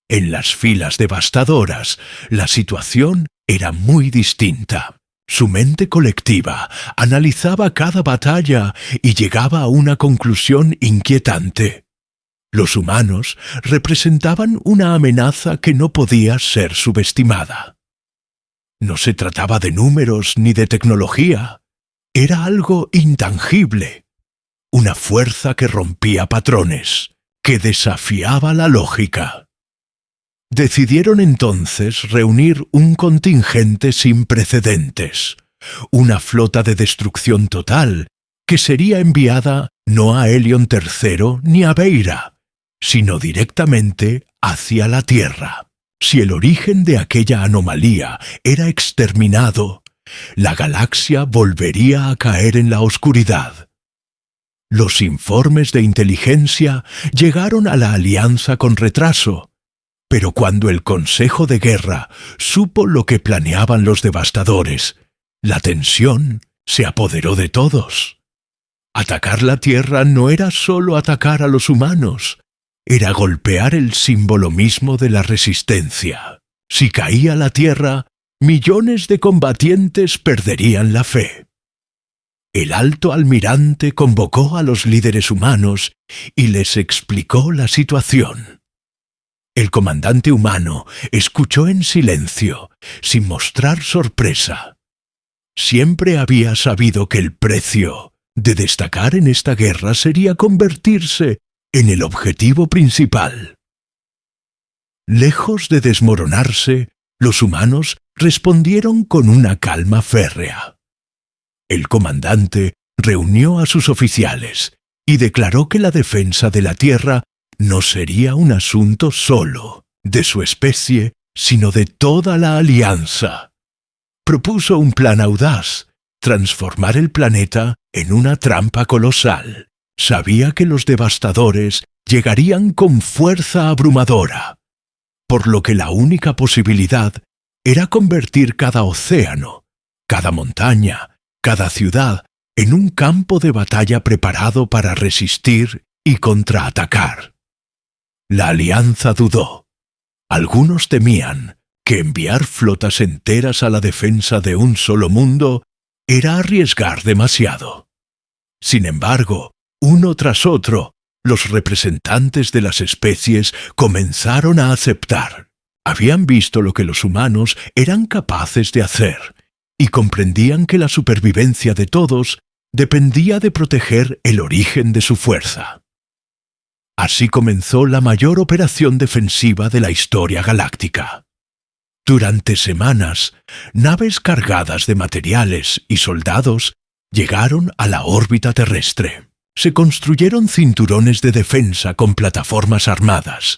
En las filas devastadoras, la situación era muy distinta. Su mente colectiva analizaba cada batalla y llegaba a una conclusión inquietante. Los humanos representaban una amenaza que no podía ser subestimada. No se trataba de números ni de tecnología. era algo intangible, una fuerza que rompía patrones, que desafiaba la lógica. Decidieron entonces reunir un contingente sin precedentes, una flota de destrucción total, que sería enviada no a Helion III ni a Beira, sino directamente hacia la Tierra. Si el origen de aquella anomalía era exterminado, la galaxia volvería a caer en la oscuridad. Los informes de inteligencia llegaron a la Alianza con retraso, pero cuando el Consejo de Guerra supo lo que planeaban los devastadores, la tensión se apoderó de todos. Atacar la Tierra no era solo atacar a los humanos, era golpear el símbolo mismo de la resistencia. Si caía la Tierra, millones de combatientes perderían la fe. El alto almirante convocó a los líderes humanos y les explicó la situación. El comandante humano escuchó en silencio, sin mostrar sorpresa. Siempre había sabido que el precio de destacar en esta guerra sería convertirse en el objetivo principal. Lejos de desmoronarse, los humanos respondieron con una calma férrea. El comandante reunió a sus oficiales y declaró que la defensa de la Tierra no sería un asunto solo de su especie, sino de toda la Alianza. Propuso un plan audaz: transformar el planeta en una trampa colosal. Sabía que los devastadores llegarían con fuerza abrumadora, por lo que la única posibilidad era convertir cada océano, cada montaña, cada ciudad en un campo de batalla preparado para resistir y contraatacar. La Alianza dudó. Algunos temían que enviar flotas enteras a la defensa de un solo mundo era arriesgar demasiado. Sin embargo, uno tras otro, los representantes de las especies comenzaron a aceptar. Habían visto lo que los humanos eran capaces de hacer y comprendían que la supervivencia de todos dependía de proteger el origen de su fuerza. Así comenzó la mayor operación defensiva de la historia galáctica. Durante semanas, naves cargadas de materiales y soldados llegaron a la órbita terrestre. Se construyeron cinturones de defensa con plataformas armadas.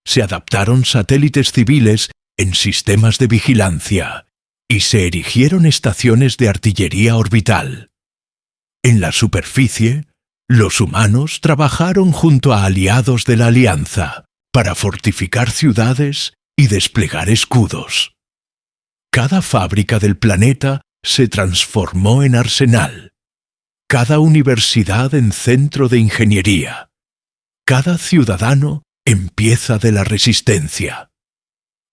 Se adaptaron satélites civiles en sistemas de vigilancia y se erigieron estaciones de artillería orbital. En la superficie, los humanos trabajaron junto a aliados de la Alianza para fortificar ciudades y desplegar escudos. Cada fábrica del planeta se transformó en arsenal, cada universidad en centro de ingeniería, cada ciudadano en pieza de la resistencia.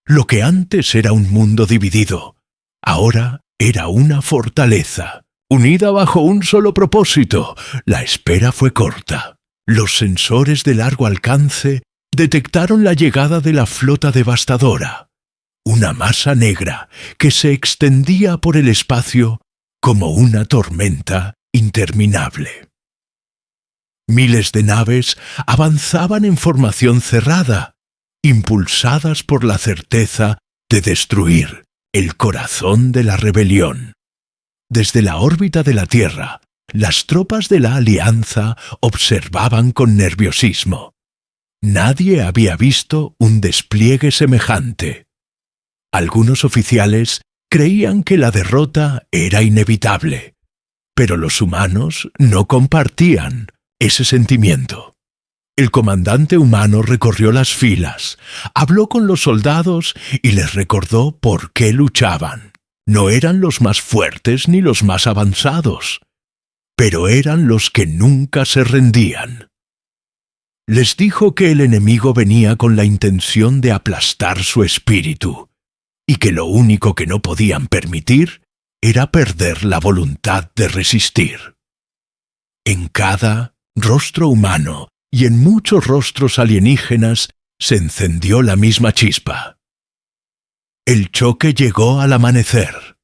Lo que antes era un mundo dividido, ahora era una fortaleza, unida bajo un solo propósito. La espera fue corta. Los sensores de largo alcance detectaron la llegada de la flota devastadora, una masa negra que se extendía por el espacio como una tormenta interminable. Miles de naves avanzaban en formación cerrada, impulsadas por la certeza de destruir el corazón de la rebelión. Desde la órbita de la Tierra, las tropas de la Alianza observaban con nerviosismo. Nadie había visto un despliegue semejante. Algunos oficiales creían que la derrota era inevitable, pero los humanos no compartían ese sentimiento. El comandante humano recorrió las filas, habló con los soldados y les recordó por qué luchaban. No eran los más fuertes ni los más avanzados, pero eran los que nunca se rendían. Les dijo que el enemigo venía con la intención de aplastar su espíritu, y que lo único que no podían permitir era perder la voluntad de resistir. En cada rostro humano y en muchos rostros alienígenas se encendió la misma chispa. El choque llegó al amanecer.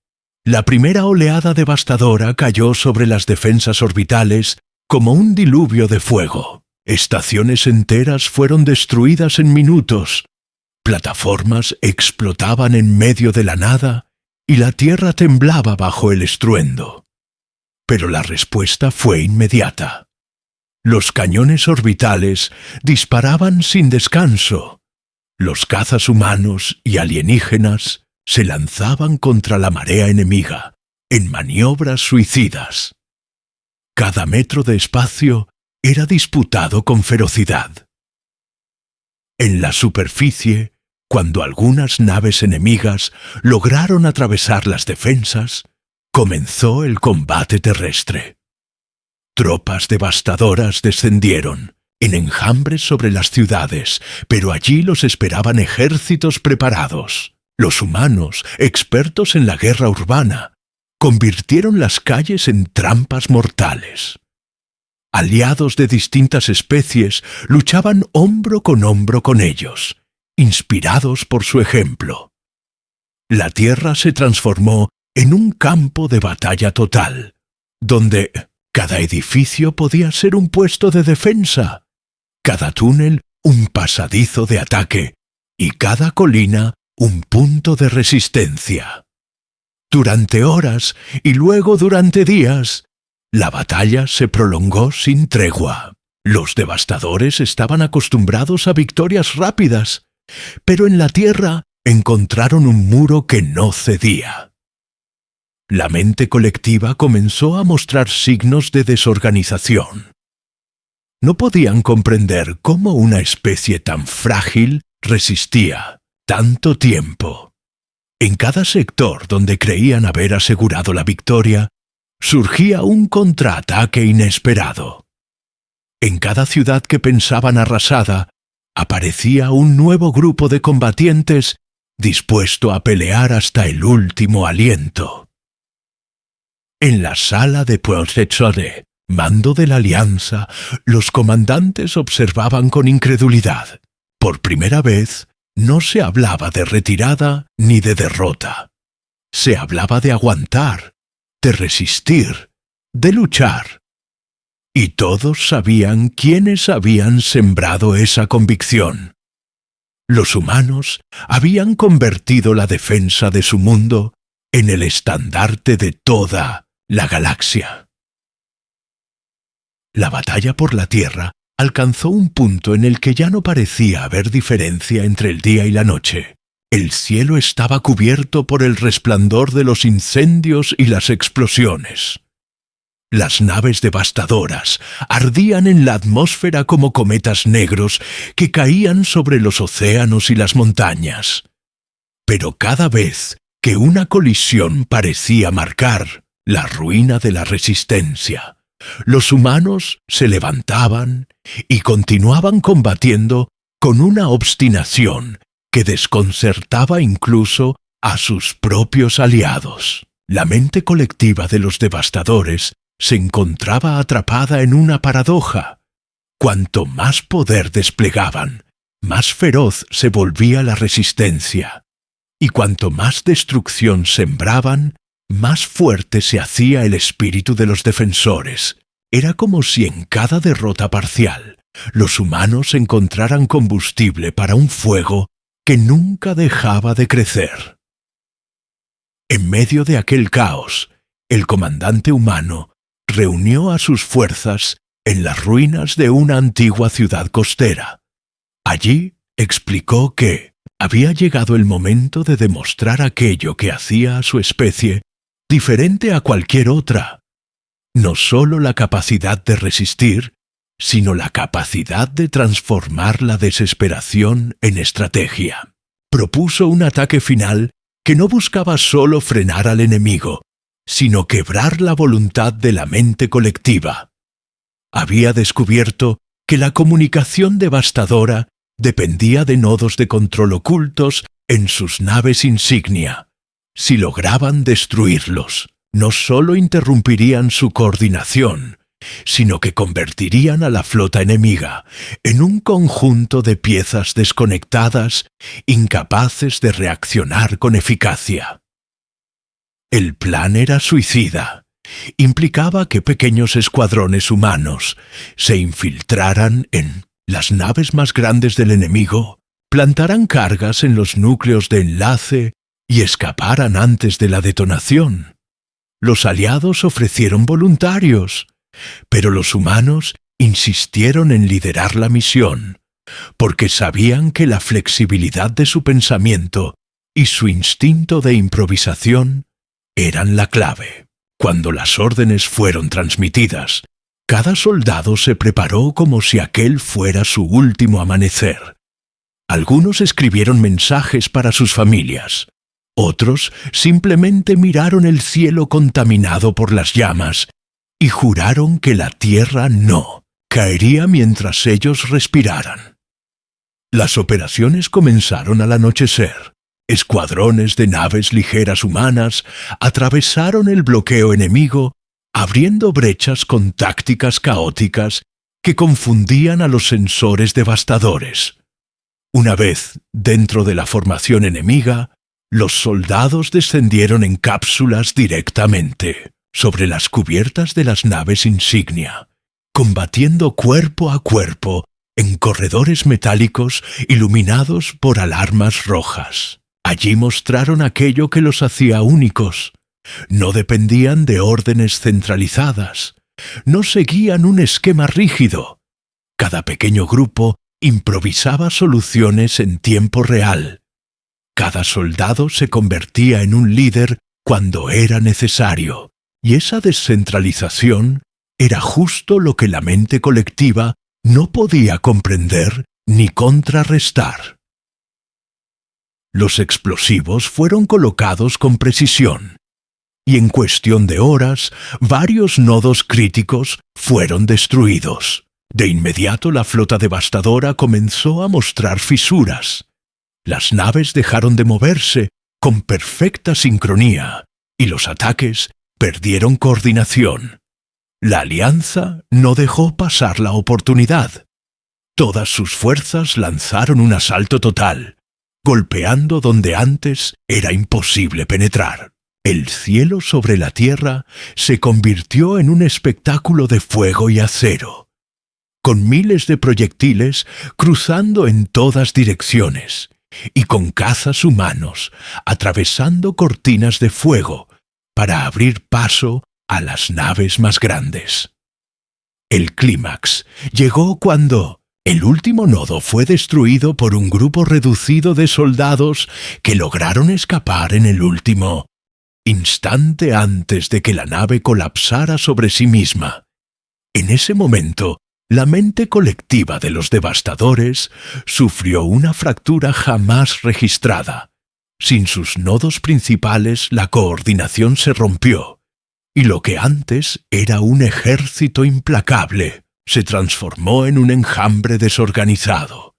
La primera oleada devastadora cayó sobre las defensas orbitales como un diluvio de fuego. Estaciones enteras fueron destruidas en minutos. Plataformas explotaban en medio de la nada y la tierra temblaba bajo el estruendo. Pero la respuesta fue inmediata. Los cañones orbitales disparaban sin descanso. Los cazas humanos y alienígenas se lanzaban contra la marea enemiga en maniobras suicidas. Cada metro de espacio era disputado con ferocidad. En la superficie, cuando algunas naves enemigas lograron atravesar las defensas, comenzó el combate terrestre. Tropas devastadoras descendieron, en enjambres sobre las ciudades, pero allí los esperaban ejércitos preparados. Los humanos, expertos en la guerra urbana, convirtieron las calles en trampas mortales. Aliados de distintas especies luchaban hombro con ellos, inspirados por su ejemplo. La Tierra se transformó en un campo de batalla total, donde cada edificio podía ser un puesto de defensa, cada túnel un pasadizo de ataque y cada colina un punto de resistencia. Durante horas y luego durante días, la batalla se prolongó sin tregua. Los devastadores estaban acostumbrados a victorias rápidas, pero en la Tierra encontraron un muro que no cedía. La mente colectiva comenzó a mostrar signos de desorganización. No podían comprender cómo una especie tan frágil resistía tanto tiempo. En cada sector donde creían haber asegurado la victoria, surgía un contraataque inesperado. En cada ciudad que pensaban arrasada, aparecía un nuevo grupo de combatientes dispuesto a pelear hasta el último aliento. En la sala de Pointe-Sode, mando de la Alianza, los comandantes observaban con incredulidad. Por primera vez, no se hablaba de retirada ni de derrota. Se hablaba de aguantar, de resistir, de luchar. Y todos sabían quiénes habían sembrado esa convicción. Los humanos habían convertido la defensa de su mundo en el estandarte de toda la galaxia. La batalla por la Tierra alcanzó un punto en el que ya no parecía haber diferencia entre el día y la noche. El cielo estaba cubierto por el resplandor de los incendios y las explosiones. Las naves devastadoras ardían en la atmósfera como cometas negros que caían sobre los océanos y las montañas. Pero cada vez que una colisión parecía marcar la ruina de la resistencia, los humanos se levantaban y continuaban combatiendo con una obstinación que desconcertaba incluso a sus propios aliados. La mente colectiva de los devastadores se encontraba atrapada en una paradoja. Cuanto más poder desplegaban, más feroz se volvía la resistencia, y cuanto más destrucción sembraban, más fuerte se hacía el espíritu de los defensores. Era como si en cada derrota parcial los humanos encontraran combustible para un fuego que nunca dejaba de crecer. En medio de aquel caos, el comandante humano reunió a sus fuerzas en las ruinas de una antigua ciudad costera. Allí explicó que había llegado el momento de demostrar aquello que hacía a su especie diferente a cualquier otra. No solo la capacidad de resistir, sino la capacidad de transformar la desesperación en estrategia. Propuso un ataque final que no buscaba solo frenar al enemigo, sino quebrar la voluntad de la mente colectiva. Había descubierto que la comunicación devastadora dependía de nodos de control ocultos en sus naves insignia. Si lograban destruirlos, no solo interrumpirían su coordinación, sino que convertirían a la flota enemiga en un conjunto de piezas desconectadas, incapaces de reaccionar con eficacia. El plan era suicida. Implicaba que pequeños escuadrones humanos se infiltraran en las naves más grandes del enemigo, plantaran cargas en los núcleos de enlace y escaparan antes de la detonación. Los aliados ofrecieron voluntarios, pero los humanos insistieron en liderar la misión, porque sabían que la flexibilidad de su pensamiento y su instinto de improvisación eran la clave. Cuando las órdenes fueron transmitidas, cada soldado se preparó como si aquel fuera su último amanecer. Algunos escribieron mensajes para sus familias. Otros simplemente miraron el cielo contaminado por las llamas y juraron que la tierra no caería mientras ellos respiraran. Las operaciones comenzaron al anochecer. Escuadrones de naves ligeras humanas atravesaron el bloqueo enemigo, abriendo brechas con tácticas caóticas que confundían a los sensores devastadores. Una vez dentro de la formación enemiga, los soldados descendieron en cápsulas directamente sobre las cubiertas de las naves insignia, combatiendo cuerpo a cuerpo en corredores metálicos iluminados por alarmas rojas. Allí mostraron aquello que los hacía únicos. No dependían de órdenes centralizadas, no seguían un esquema rígido. Cada pequeño grupo improvisaba soluciones en tiempo real. Cada soldado se convertía en un líder cuando era necesario, y esa descentralización era justo lo que la mente colectiva no podía comprender ni contrarrestar. Los explosivos fueron colocados con precisión, y en cuestión de horas, varios nodos críticos fueron destruidos. De inmediato la flota devastadora comenzó a mostrar fisuras. Las naves dejaron de moverse con perfecta sincronía, y los ataques perdieron coordinación. La Alianza no dejó pasar la oportunidad. Todas sus fuerzas lanzaron un asalto total, golpeando donde antes era imposible penetrar. El cielo sobre la tierra se convirtió en un espectáculo de fuego y acero, con miles de proyectiles cruzando en todas direcciones, y con cazas humanos atravesando cortinas de fuego para abrir paso a las naves más grandes. El clímax llegó cuando el último nodo fue destruido por un grupo reducido de soldados que lograron escapar en el último instante antes de que la nave colapsara sobre sí misma. En ese momento, la mente colectiva de los devastadores sufrió una fractura jamás registrada. Sin sus nodos principales, la coordinación se rompió, y lo que antes era un ejército implacable se transformó en un enjambre desorganizado.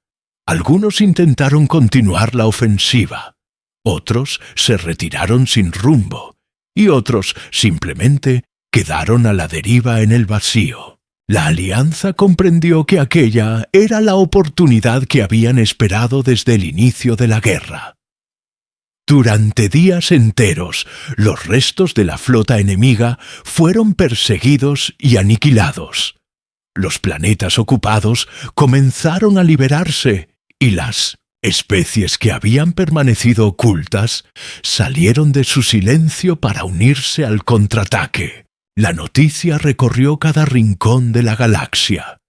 Algunos intentaron continuar la ofensiva, otros se retiraron sin rumbo, y otros simplemente quedaron a la deriva en el vacío. La Alianza comprendió que aquella era la oportunidad que habían esperado desde el inicio de la guerra. Durante días enteros, los restos de la flota enemiga fueron perseguidos y aniquilados. Los planetas ocupados comenzaron a liberarse y las especies que habían permanecido ocultas salieron de su silencio para unirse al contraataque. La noticia recorrió cada rincón de la galaxia.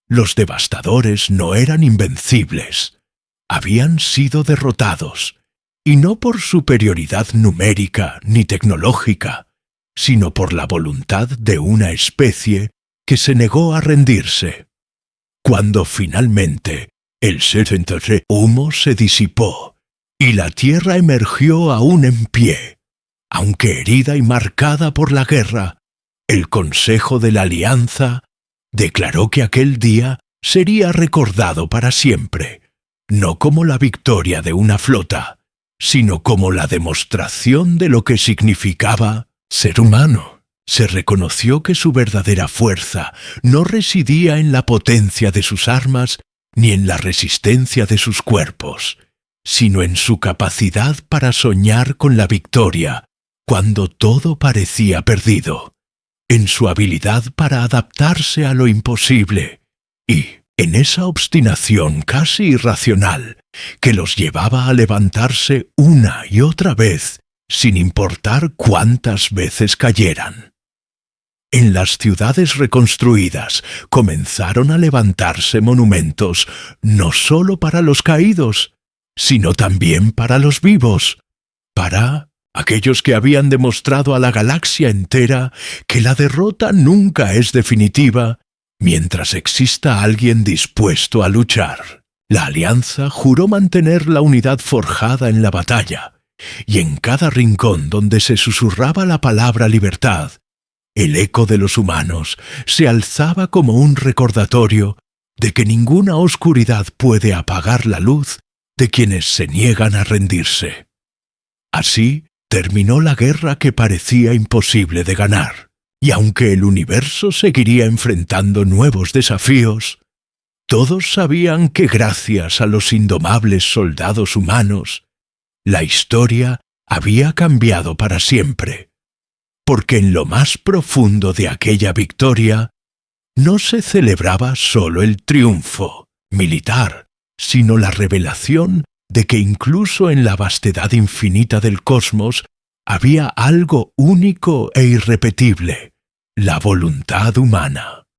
Los devastadores no eran invencibles. Habían sido derrotados, y no por superioridad numérica ni tecnológica, sino por la voluntad de una especie que se negó a rendirse. Cuando finalmente el 73 humo se disipó y la Tierra emergió aún en pie, aunque herida y marcada por la guerra, el Consejo de la Alianza declaró que aquel día sería recordado para siempre, no como la victoria de una flota, sino como la demostración de lo que significaba ser humano. Se reconoció que su verdadera fuerza no residía en la potencia de sus armas ni en la resistencia de sus cuerpos, sino en su capacidad para soñar con la victoria cuando todo parecía perdido, en su habilidad para adaptarse a lo imposible y en esa obstinación casi irracional que los llevaba a levantarse una y otra vez sin importar cuántas veces cayeran. En las ciudades reconstruidas comenzaron a levantarse monumentos no solo para los caídos, sino también para los vivos, para aquellos que habían demostrado a la galaxia entera que la derrota nunca es definitiva mientras exista alguien dispuesto a luchar. La Alianza juró mantener la unidad forjada en la batalla, y en cada rincón donde se susurraba la palabra libertad, el eco de los humanos se alzaba como un recordatorio de que ninguna oscuridad puede apagar la luz de quienes se niegan a rendirse. Así terminó la guerra que parecía imposible de ganar, y aunque el universo seguiría enfrentando nuevos desafíos, todos sabían que gracias a los indomables soldados humanos, la historia había cambiado para siempre, porque en lo más profundo de aquella victoria no se celebraba solo el triunfo militar, sino la revelación de que incluso en la vastedad infinita del cosmos había algo único e irrepetible: la voluntad humana.